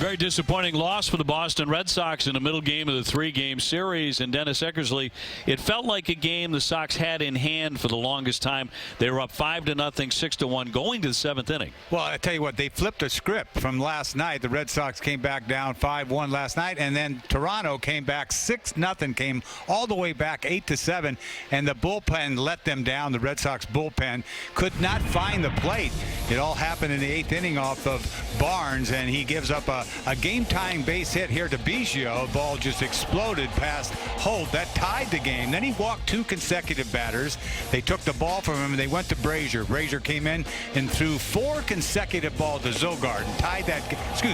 very disappointing loss for the Boston Red Sox in the middle game of the three-game series. And Dennis Eckersley, it felt like a game the Sox had in hand for the longest time. They were up 5-0, 6-1 going to the seventh inning. Well, I tell you what, they flipped a script from last night. The Red Sox came back down 5-1 last night, and then Toronto came back 6-0, came all the way back 8-7, and the bullpen let them down. The Red Sox bullpen could not find the plate. It all happened in the eighth inning off of Barnes, and he gives up a game-tying base hit here to Biggio. The ball just exploded past Holt. That tied the game. Then he walked two consecutive batters. They took the ball from him, and they went to Brazier. Brazier came in and threw four consecutive balls to Zogard and tied that.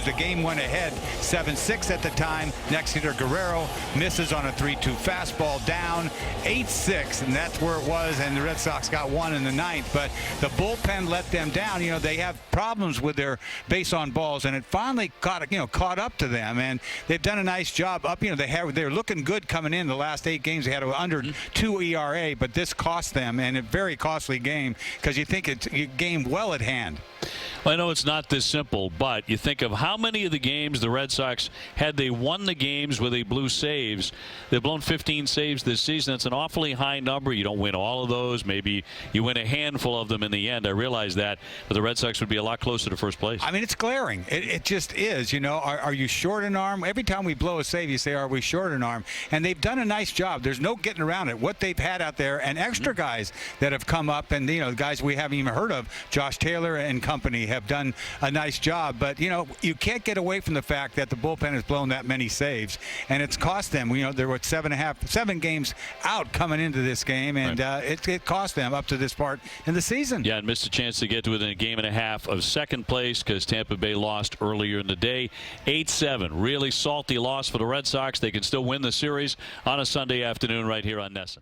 The game went ahead 7-6 at the time. Next hitter Guerrero misses on a 3-2 fastball, down 8-6, and that's where it was. And the Red Sox got one in the ninth, but the bullpen let them down. You know, they have problems with their base on balls, and it finally caught up to them, and they've done a nice job up. They're looking good coming in the last 8 games. They had an under 2 ERA, but this cost them, and a very costly game, because you think it's a game well at hand. Well, I know it's not this simple, but you think of how many of the games the Red Sox, had they won the games where they blew saves, they've blown 15 saves this season. It's an awfully high number. You don't win all of those. Maybe you win a handful of them in the end. I realize that, but the Red Sox would be a lot closer to first place. I mean, it's glaring. It just is. You know, are you short an arm? Every time we blow a save, you say, are we short an arm? And they've done a nice job. There's no getting around it. What they've had out there, and extra guys that have come up, and guys we haven't even heard of, Josh Taylor and company, have done a nice job. But you can't get away from the fact that the bullpen has blown that many saves, and it's cost them. There were 7 games out coming into this game, and it cost them up to this part in the season. Yeah, and missed a chance to get to within a game and a half of second place because Tampa Bay lost earlier in the day. 8-7, really salty loss for the Red Sox. They can still win the series on a Sunday afternoon right here on NESN.